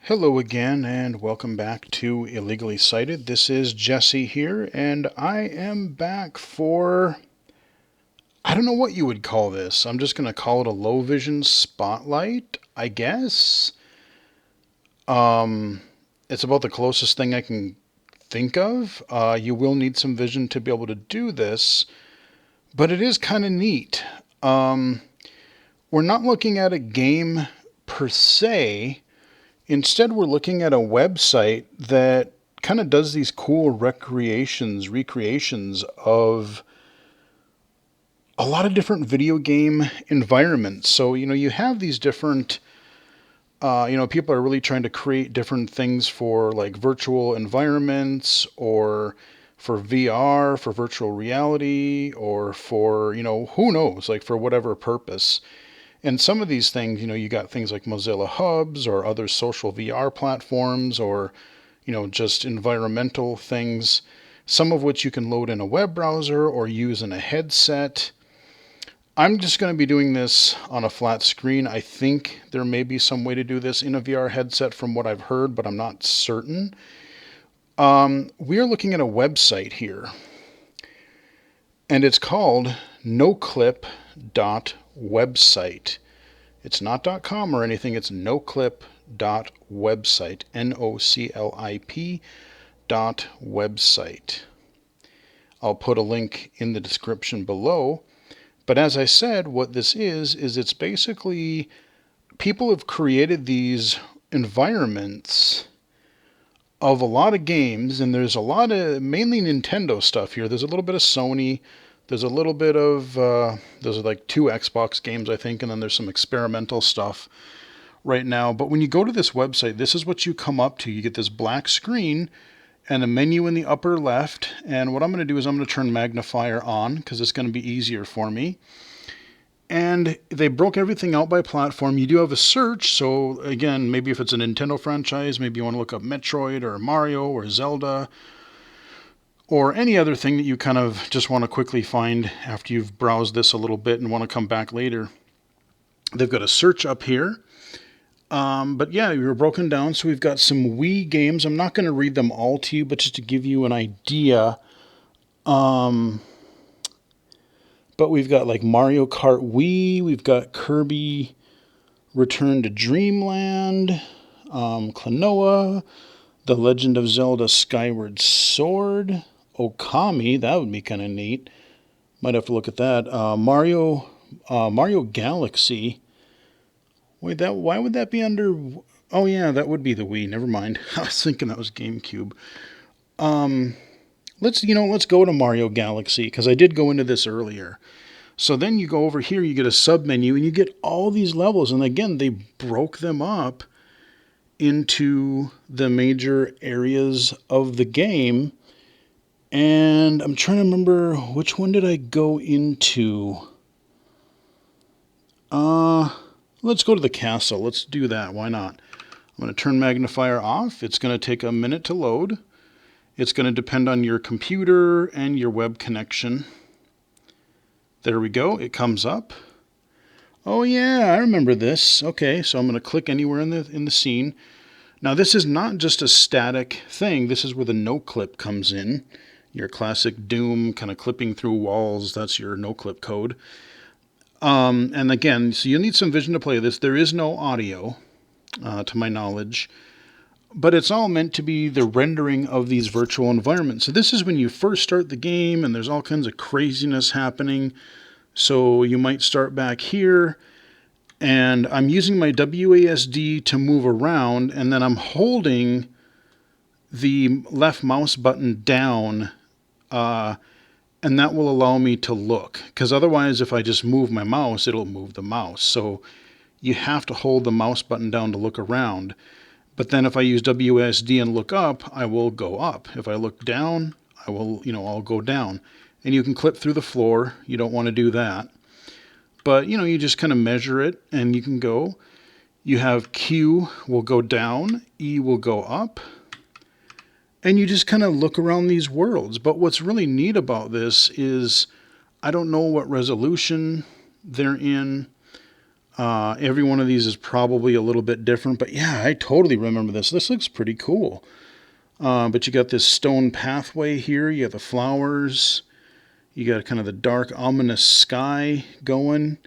Hello again, and welcome back to Illegally Cited. This is Jesse here, and I am back for... I don't know what you would call this. I'm just going to call it a low vision spotlight, I guess. It's about the closest thing I can think of. You will need some vision to be able to do this, but it is kind of neat. We're not looking at a game per se. Instead, we're looking at a website that kind of does these cool recreations of a lot of different video game environments. So, you have these different, people are really trying to create different things for like virtual environments or for VR, for virtual reality, or for, who knows, like for whatever purpose. And some of these things, you got things like Mozilla Hubs or other social VR platforms or, just environmental things, some of which you can load in a web browser or use in a headset. I'm just going to be doing this on a flat screen. I think there may be some way to do this in a VR headset from what I've heard, but I'm not certain. We are looking at a website here, and it's called Noclip.website. It's not .com or anything, it's noclip.website, NOCLIP.website. I'll put a link in the description below. But as I said, what this is it's basically people have created these environments of a lot of games, and there's a lot of mainly Nintendo stuff here. There's a little bit of Sony. There's a little bit of, those are like 2 Xbox games, I think, and then there's some experimental stuff right now. But when you go to this website, this is what you come up to. You get this black screen and a menu in the upper left. And what I'm going to do is I'm going to turn magnifier on because it's going to be easier for me. And they broke everything out by platform. You do have a search. So again, maybe if it's a Nintendo franchise, maybe you want to look up Metroid or Mario or Zelda, or any other thing that you kind of just want to quickly find after you've browsed this a little bit and want to come back later. They've got a search up here. But yeah, we were broken down. So we've got some Wii games. I'm not going to read them all to you, but just to give you an idea. But we've got like Mario Kart Wii. We've got Kirby Return to Dreamland. Klonoa. The Legend of Zelda Skyward Sword. Okami, that would be kind of neat. Might have to look at that. Mario Galaxy. Wait, why would that be under? Oh yeah, that would be the Wii. Never mind. I was thinking that was GameCube. Let's go to Mario Galaxy because I did go into this earlier. So then you go over here, you get a sub menu, and you get all these levels. And again, they broke them up into the major areas of the game. And I'm trying to remember, which one did I go into? Let's go to the castle. Let's do that. Why not? I'm going to turn magnifier off. It's going to take a minute to load. It's going to depend on your computer and your web connection. There we go. It comes up. Oh yeah, I remember this. Okay, so I'm going to click anywhere in the scene. Now this is not just a static thing. This is where the no-clip comes in. Your classic Doom kind of clipping through walls. That's your no-clip code. And again, so you'll need some vision to play this. There is no audio, to my knowledge. But it's all meant to be the rendering of these virtual environments. So this is when you first start the game and there's all kinds of craziness happening. So you might start back here. And I'm using my WASD to move around, and then I'm holding the left mouse button down, and that will allow me to look. Because otherwise, if I just move my mouse, it'll move the mouse. So you have to hold the mouse button down to look around. But then if I use WASD and look up, I will go up. If I look down, I'll go down. And you can clip through the floor. You don't want to do that. But, you just kind of measure it, and you can go. You have Q will go down, E will go up, and you just kind of look around these worlds. But what's really neat about this is I don't know what resolution they're in. Every one of these is probably a little bit different, but yeah, I totally remember this. This looks pretty cool. But you got this stone pathway here. You got the flowers. You got kind of the dark, ominous sky going.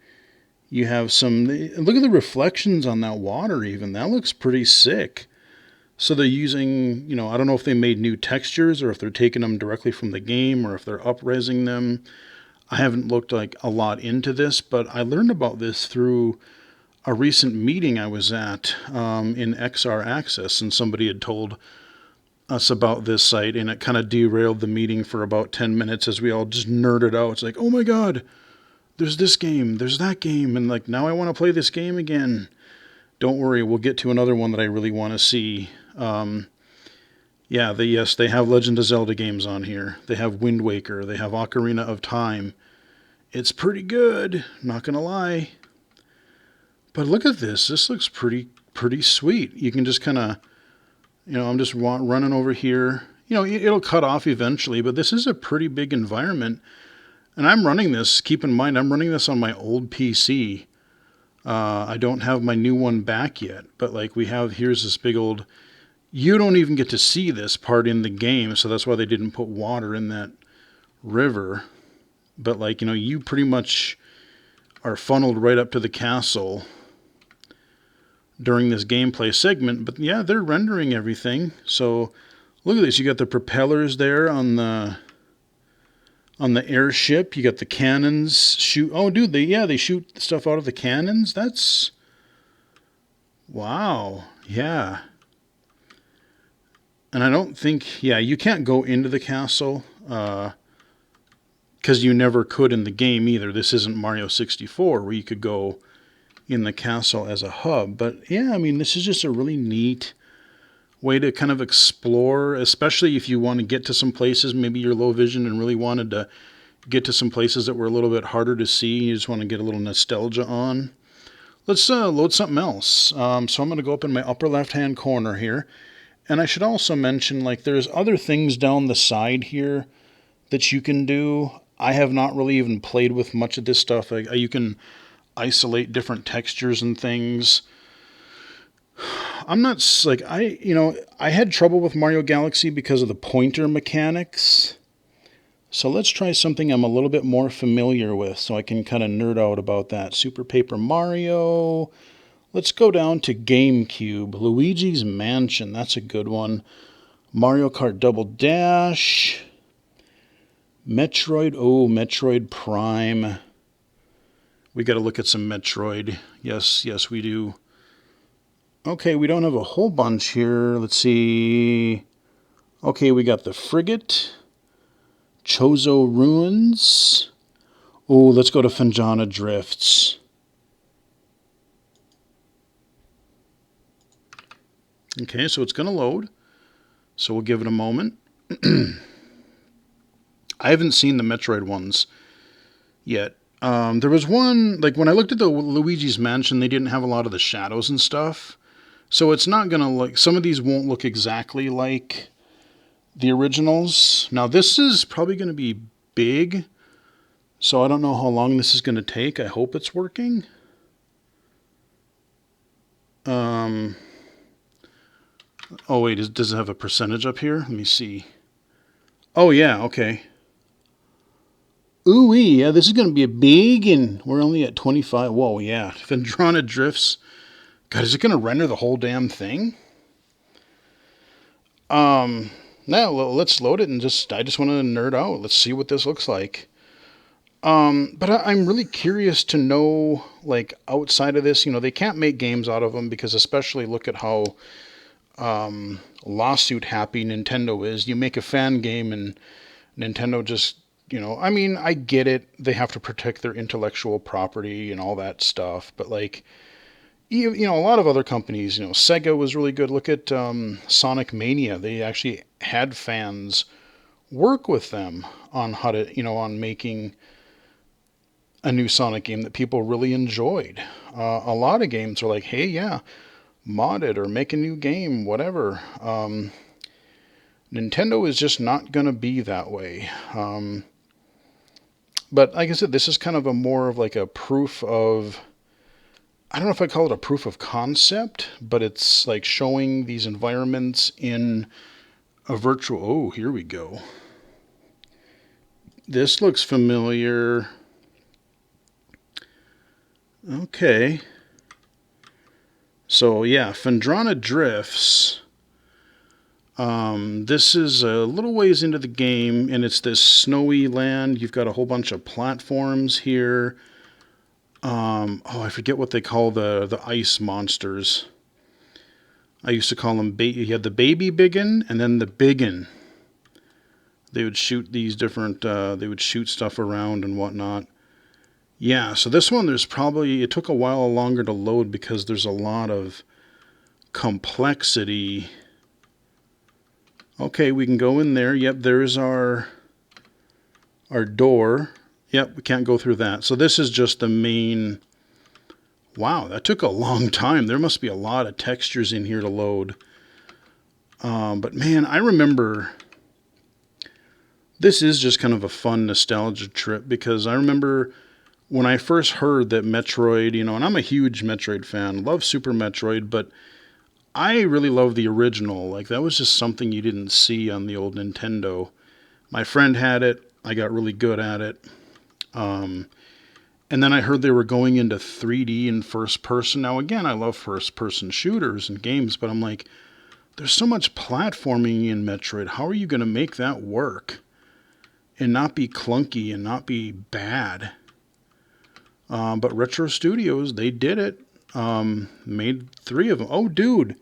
You have some... Look at the reflections on that water even. That looks pretty sick. So they're using, I don't know if they made new textures or if they're taking them directly from the game or if they're up-resing them. I haven't looked like a lot into this, but I learned about this through a recent meeting I was at in XR Access, and somebody had told us about this site, and it kind of derailed the meeting for about 10 minutes as we all just nerded out. It's like, oh my god, there's this game, there's that game, and like, now I want to play this game again. Don't worry, we'll get to another one that I really want to see. Yes, they have Legend of Zelda games on here. They have Wind Waker. They have Ocarina of Time. It's pretty good, not gonna lie. But look at this. This looks pretty sweet. You can just kind of, I'm just running over here. It'll cut off eventually, but this is a pretty big environment. And I'm running this, keep in mind, I'm running this on my old PC. I don't have my new one back yet, but like here's this big old... You don't even get to see this part in the game, so that's why they didn't put water in that river. But like, you pretty much are funneled right up to the castle during this gameplay segment. But yeah, they're rendering everything. So look at this. You got the propellers there on the airship. You got the cannons shoot. Oh, dude, they shoot stuff out of the cannons. That's... Wow. Yeah. And I don't think... Yeah, you can't go into the castle. Because you never could in the game either. This isn't Mario 64 where you could go in the castle as a hub. But yeah, I mean, this is just a really neat way to kind of explore, especially if you want to get to some places. Maybe you're low vision and really wanted to get to some places that were a little bit harder to see. You just want to get a little nostalgia on. Let's load something else. So I'm going to go up in my upper left-hand corner here. And I should also mention, like, there's other things down the side here that you can do. I have not really even played with much of this stuff. You can isolate different textures and things. I'm not, like, I had trouble with Mario Galaxy because of the pointer mechanics. So let's try something I'm a little bit more familiar with so I can kind of nerd out about that. Super Paper Mario. Let's go down to GameCube. Luigi's Mansion. That's a good one. Mario Kart Double Dash. Metroid. Oh, Metroid Prime. We got to look at some Metroid. Yes, we do. Okay, we don't have a whole bunch here. Let's see. Okay, we got the Frigate. Chozo Ruins. Oh, let's go to Fanjana Drifts. Okay, so it's going to load. So we'll give it a moment. I haven't seen the Metroid ones yet. There was one, like when I looked at the Luigi's Mansion, they didn't have a lot of the shadows and stuff. So it's not going to look, some of these won't look exactly like the originals. Now this is probably going to be big. So I don't know how long this is going to take. I hope it's working. Oh wait, does it have a percentage up here? Let me see. Oh yeah, okay. Ooh, yeah, this is going to be a big, and we're only at 25. Whoa, yeah. Vendrana Drifts. God, is it going to render the whole damn thing? Now, let's load it and I just want to nerd out. Let's see what this looks like. But I'm really curious to know, like, outside of this, they can't make games out of them because especially look at how lawsuit happy Nintendo is. You make a fan game and Nintendo just... I get it. They have to protect their intellectual property and all that stuff. But like, a lot of other companies, Sega was really good. Look at Sonic Mania. They actually had fans work with them on how to, on making a new Sonic game that people really enjoyed. A lot of games are like, hey, yeah, mod it or make a new game, whatever. Nintendo is just not going to be that way. But like I said, this is kind of more of like a proof of I don't know if I call it a proof of concept, but it's like showing these environments in a virtual... Oh, here we go. This looks familiar. Okay. So yeah, Phendrana Drifts. This is a little ways into the game, and it's this snowy land. You've got a whole bunch of platforms here. I forget what they call the ice monsters. I used to call them... You had the baby biggin and then the biggin. They would shoot these different... they would shoot stuff around and whatnot. Yeah, so this one, it took a while longer to load because there's a lot of complexity. Okay, we can go in there. Yep, there's our door. Yep, we can't go through that. So this is just the main... Wow, that took a long time. There must be a lot of textures in here to load. But man, I remember... This is just kind of a fun nostalgia trip because I remember... When I first heard that Metroid, and I'm a huge Metroid fan, love Super Metroid, but I really love the original. Like, that was just something you didn't see on the old Nintendo. My friend had it. I got really good at it. And then I heard they were going into 3D and first person. Now, again, I love first person shooters and games, but I'm like, there's so much platforming in Metroid. How are you going to make that work and not be clunky and not be bad? But Retro Studios, they did it. Made 3 of them. Oh, dude.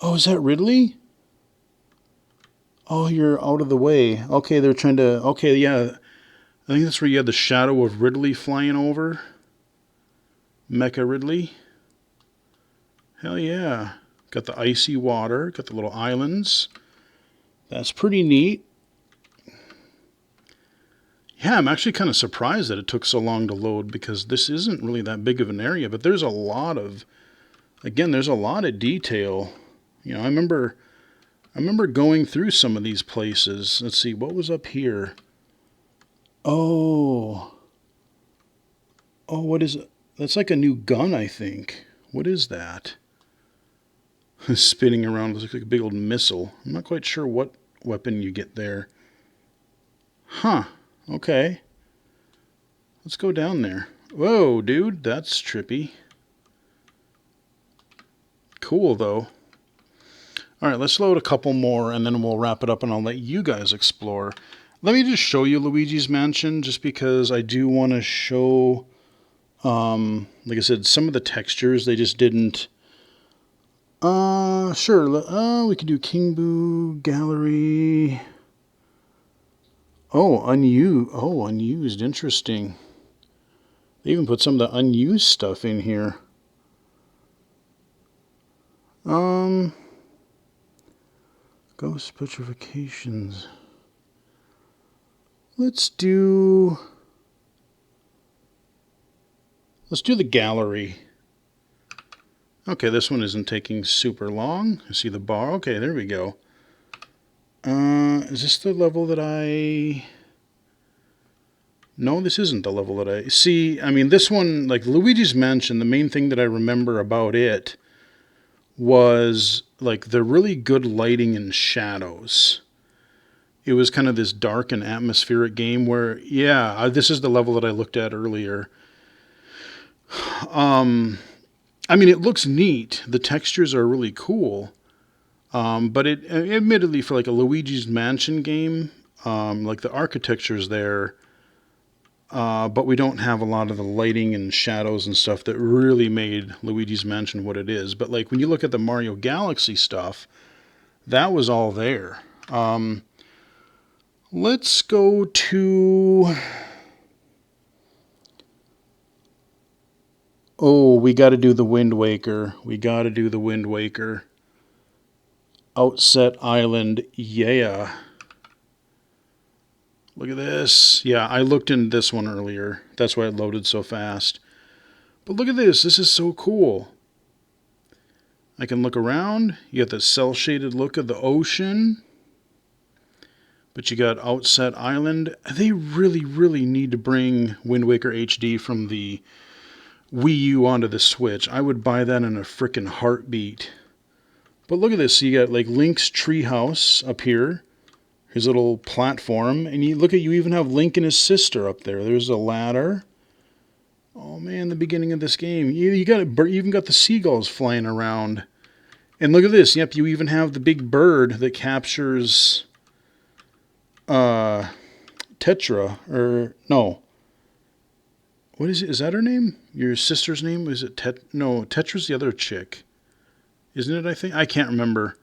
Oh, is that Ridley? Oh, you're out of the way. Okay, they're trying to... Okay, yeah. I think that's where you had the shadow of Ridley flying over. Mecha Ridley. Hell yeah. Got the icy water. Got the little islands. That's pretty neat. Yeah, I'm actually kind of surprised that it took so long to load because this isn't really that big of an area, but there's a lot of detail. I remember going through some of these places. Let's see, what was up here? Oh, what is it? That's like a new gun, I think. What is that? Spinning around, looks like a big old missile. I'm not quite sure what weapon you get there. Huh. Okay. Let's go down there. Whoa, dude, that's trippy. Cool, though. All right, let's load a couple more, and then we'll wrap it up, and I'll let you guys explore. Let me just show you Luigi's Mansion, just because I do want to show, like I said, some of the textures, they just didn't... Sure, we can do King Boo, Gallery... Oh, unused. Interesting. They even put some of the unused stuff in here. Ghost petrifications. Let's do the gallery. Okay, this one isn't taking super long. I see the bar. Okay, there we go. Is this the level that I... No, this isn't the level that I... See, I mean, this one, like Luigi's Mansion, the main thing that I remember about it was, like, the really good lighting and shadows. It was kind of this dark and atmospheric game where, yeah, this is the level that I looked at earlier. I mean, it looks neat. The textures are really cool. But it admittedly, for like a Luigi's Mansion game, like the architecture's there, but we don't have a lot of the lighting and shadows and stuff that really made Luigi's Mansion what it is. But like when you look at the Mario Galaxy stuff, that was all there. Let's go to... Oh, we got to do the Wind Waker. Outset Island, yeah. Look at this. Yeah, I looked into this one earlier. That's why it loaded so fast. But look at this. This is so cool. I can look around. You got the cel-shaded look of the ocean. But you got Outset Island. They really, really need to bring Wind Waker HD from the Wii U onto the Switch, I would buy that in a frickin' heartbeat. But look at this. So you got like Link's treehouse up here, his little platform, and you look at you even have Link and his sister up there. There's a ladder. Oh man, the beginning of this game. You even got the seagulls flying around. And look at this. Yep, you even have the big bird that captures Tetra, or no. What is it? Is that her name? Your sister's name? Is it No, Tetra's the other chick. Isn't it, I think? I can't remember.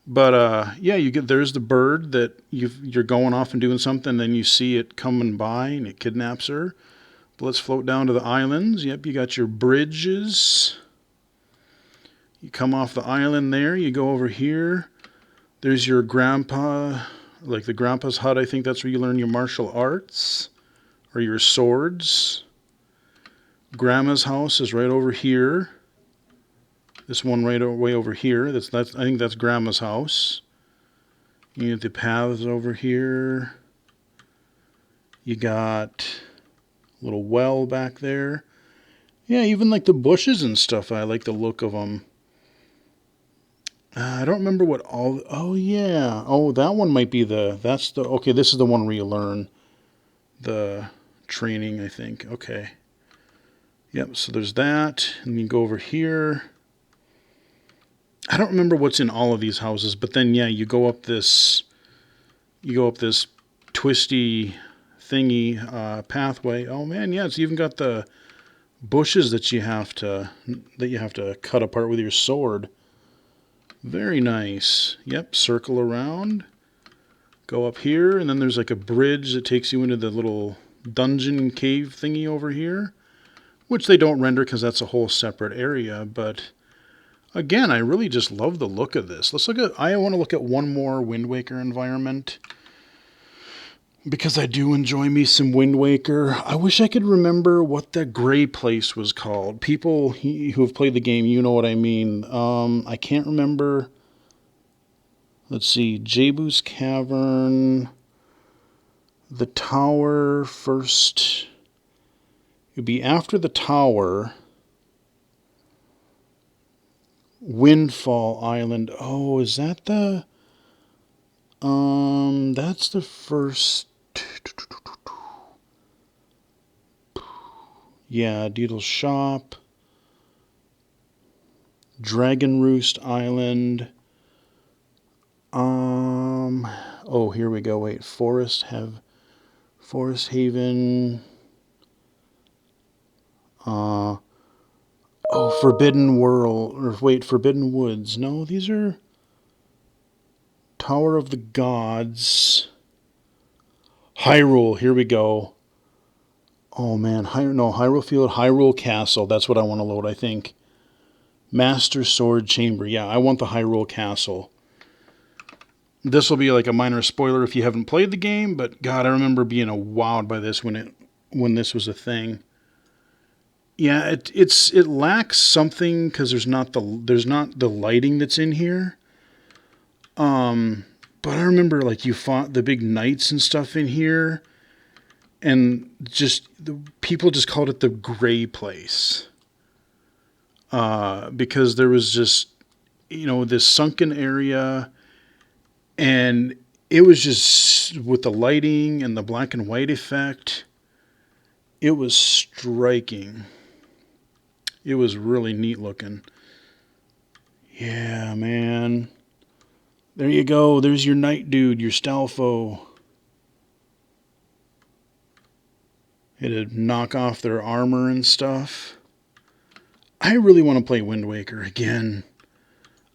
But yeah, there's the bird that you're going off and doing something, then you see it coming by and it kidnaps her. But let's float down to the islands. Yep, you got your bridges. You come off the island there, you go over here. There's your grandpa, like the grandpa's hut. I think that's where you learn your martial arts or your swords. Grandma's house is right over here. This one right way over here. I think that's Grandma's house. You get the paths over here. You got a little well back there. Yeah, even like the bushes and stuff. I like the look of them. I don't remember what all. Oh yeah. Oh, that one might be okay, this is the one where you learn the training, I think. Okay. Yep. So there's that, and you go over here. I don't remember what's in all of these houses, but then yeah, you go up this twisty thingy pathway. Oh man, yeah, it's even got the bushes that you have to cut apart with your sword. Very nice. Yep, circle around. Go up here, and then there's like a bridge that takes you into the little dungeon cave thingy over here, which they don't render because that's a whole separate area, but again, I really just love the look of this. I want to look at one more Wind Waker environment, because I do enjoy me some Wind Waker. I wish I could remember what the gray place was called. People who have played the game, you know what I mean. I can't remember. Let's see. Jabu's Cavern. The tower first. It'd be after the tower. Windfall Island. Oh, is that the... that's the first... Yeah, Deedle's Shop. Dragon Roost Island. Oh, here we go. Wait, Forest Haven. Forbidden World. Or wait, Forbidden Woods. No, these are Tower of the Gods. Hyrule. Here we go. Oh man, Hyrule Field, Hyrule Castle. That's what I want to load, I think. Master Sword Chamber. Yeah, I want the Hyrule Castle. This will be like a minor spoiler if you haven't played the game, but God, I remember being wowed by this when this was a thing. Yeah, it lacks something because there's not the lighting that's in here. But I remember like you fought the big knights and stuff in here, and just people just called it the gray place. Because there was just this sunken area. And it was just, with the lighting and the black and white effect, it was striking. It was really neat looking. Yeah, man. There you go. There's your knight dude, your Stalfo. It'd knock off their armor and stuff. I really want to play Wind Waker again.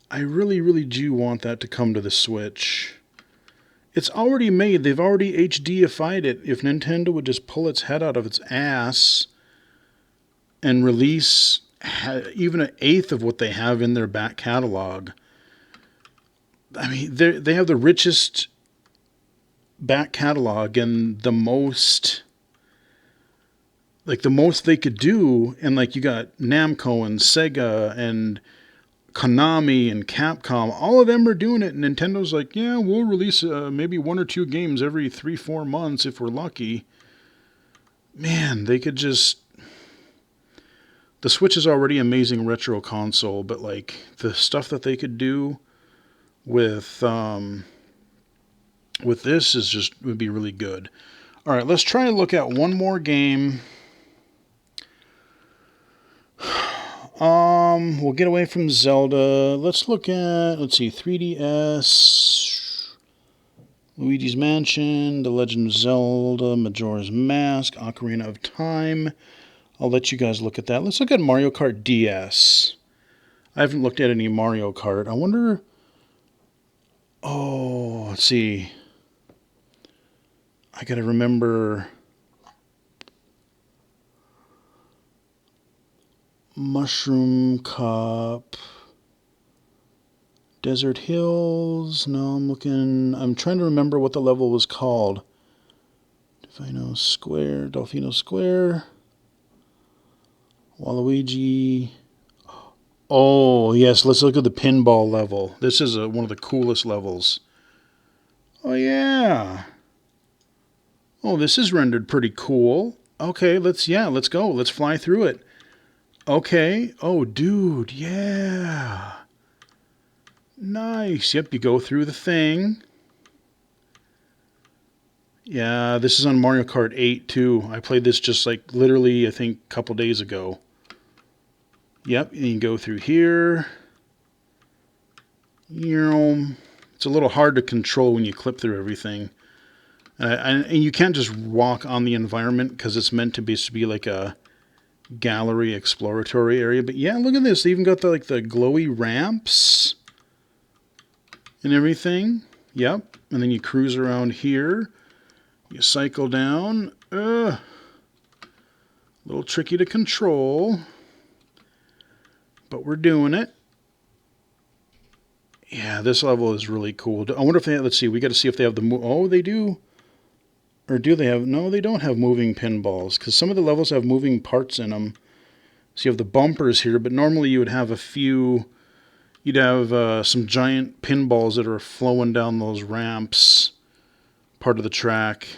I really, really do want that to come to the Switch. It's already made. They've already HDified it. If Nintendo would just pull its head out of its ass and release even an eighth of what they have in their back catalog. I mean, they have the richest back catalog and the most they could do. And like you got Namco and Sega and Konami and Capcom, all of them are doing it. And Nintendo's like, yeah, we'll release maybe 1 or 2 games every 3-4 months if we're lucky. Man, they could just... The Switch is already an amazing retro console, but like the stuff that they could do with this is just would be really good. All right, let's try and look at one more game. We'll get away from Zelda. Let's look at, let's see, 3DS, Luigi's Mansion, The Legend of Zelda, Majora's Mask, Ocarina of Time. I'll let you guys look at that. Let's look at Mario Kart DS. I haven't looked at any Mario Kart. I wonder, oh, let's see. I gotta remember Mushroom Cup, Desert Hills. No, I'm trying to remember what the level was called. Delfino Square, Waluigi. Oh, yes, let's look at the pinball level. This is one of the coolest levels. Oh, yeah. Oh, this is rendered pretty cool. Okay, let's go. Let's fly through it. Okay. Oh, dude, yeah. Nice. Yep, you go through the thing. Yeah, this is on Mario Kart 8 too. I played this just like literally, I think, a couple days ago. Yep, and you go through here. It's a little hard to control when you clip through everything. And you can't just walk on the environment because it's meant to be like a gallery exploratory area. But yeah, look at this. They even got the glowy ramps and everything. Yep. And then you cruise around here. You cycle down. A little tricky to control. But we're doing it. Yeah, this level is really cool. I wonder if they have, let's see, we got to see if they have oh, they do. Or do they have, no, they don't have moving pinballs, because some of the levels have moving parts in them. So you have the bumpers here, but normally you would have you'd have some giant pinballs that are flowing down those ramps, part of the track.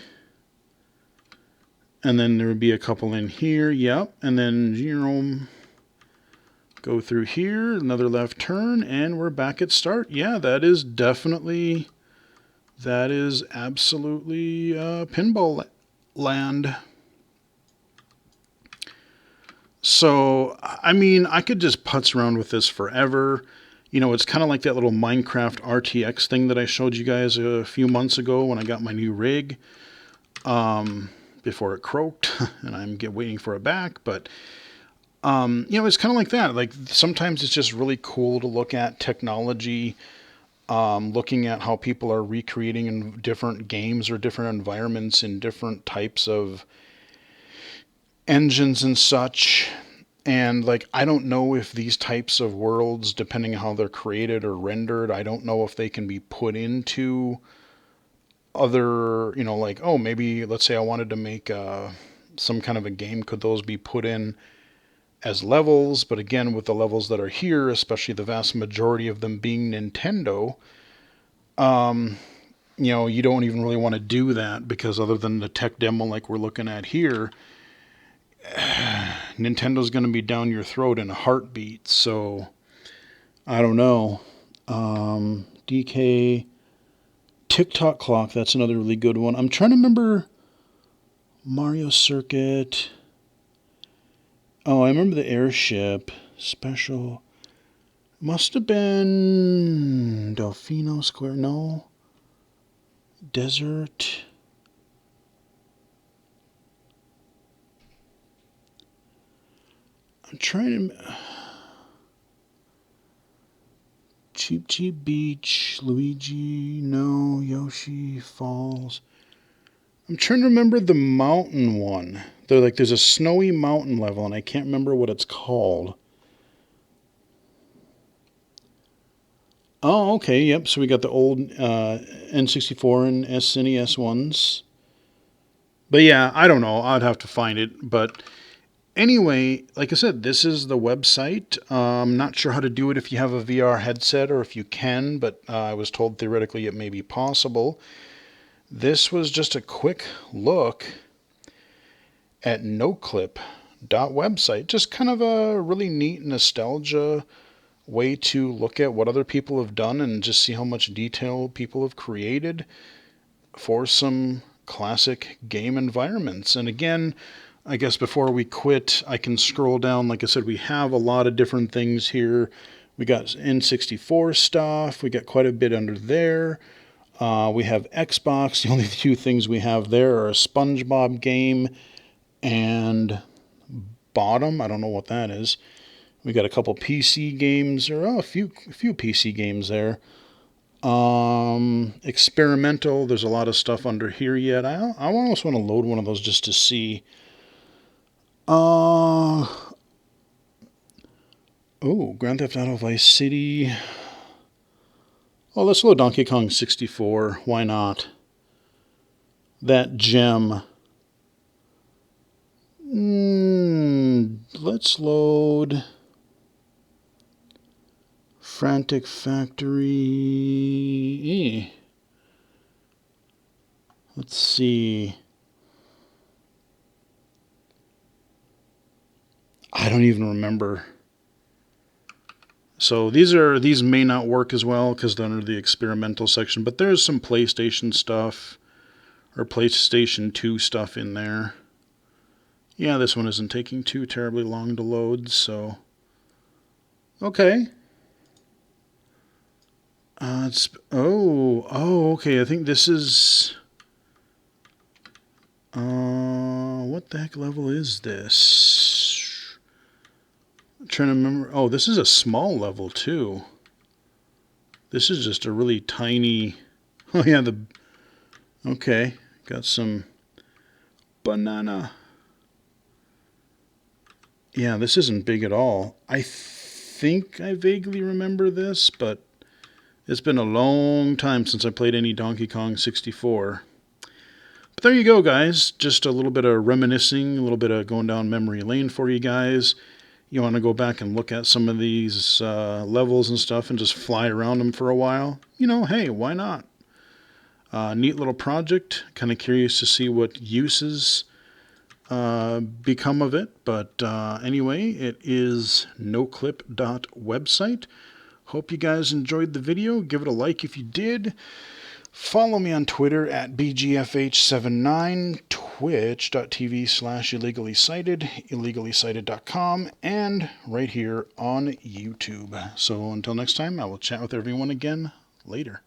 And then there would be a couple in here, yep. And then, go through here, another left turn, and we're back at start. Yeah, that is absolutely pinball land. So, I mean, I could just putz around with this forever. It's kind of like that little Minecraft RTX thing that I showed you guys a few months ago when I got my new rig. Before it croaked, and I'm waiting for it back. But, it's kind of like that. Like, sometimes it's just really cool to look at technology, looking at how people are recreating in different games or different environments in different types of engines and such. And like, I don't know if these types of worlds, depending on how they're created or rendered, I don't know if they can be put into other, like, oh, maybe let's say I wanted to make some kind of a game. Could those be put in as levels? But again, with the levels that are here, especially the vast majority of them being Nintendo, you don't even really want to do that, because other than the tech demo like we're looking at here, Nintendo's going to be down your throat in a heartbeat. So I don't know. DK TikTok Clock, that's another really good one. I'm trying to remember Mario Circuit. Oh, I remember the airship special. Must have been Delfino Square. No. Desert. I'm trying to... Cheap Beach, Luigi, no, Yoshi Falls. I'm trying to remember the mountain one. There's a snowy mountain level, and I can't remember what it's called. Oh, okay, yep. So we got the old N64 and SNES ones. But yeah, I don't know. I'd have to find it. But anyway, like I said, this is the website. I'm not sure how to do it if you have a VR headset or if you can, but I was told theoretically it may be possible. This was just a quick look at Noclip. Noclip.website. Just kind of a really neat nostalgia way to look at what other people have done and just see how much detail people have created for some classic game environments. And again, I guess before we quit, I can scroll down. Like I said, we have a lot of different things here. We got N64 stuff. We got quite a bit under there. We have Xbox. The only two things we have there are a SpongeBob game and Bottom. I don't know what that is. We got a couple PC games, or a few PC games there. Experimental. There's a lot of stuff under here yet. I almost want to load one of those just to see. Oh, Grand Theft Auto Vice City. Oh, let's load Donkey Kong 64. Why not? That gem. Let's load Frantic Factory. Let's see. I don't even remember. So these may not work as well because they're under the experimental section, but there's some PlayStation stuff or PlayStation 2 stuff in there. Yeah, this one isn't taking too terribly long to load, so okay. Okay. I think this is. What the heck level is this? I'm trying to remember. Oh, this is a small level too. This is just a really tiny. Oh yeah, okay, got some banana. Yeah, this isn't big at all. I think I vaguely remember this, but it's been a long time since I played any Donkey Kong 64. But there you go, guys. Just a little bit of reminiscing, a little bit of going down memory lane for you guys. You want to go back and look at some of these levels and stuff and just fly around them for a while? Hey, why not? Neat little project. Kind of curious to see what uses become of it. But anyway, it is noclip.website. Hope you guys enjoyed the video. Give it a like if you did. Follow me on Twitter at BGFH79, twitch.tv/illegally-cited, illegally-cited.com, and right here on YouTube. So until next time, I will chat with everyone again later.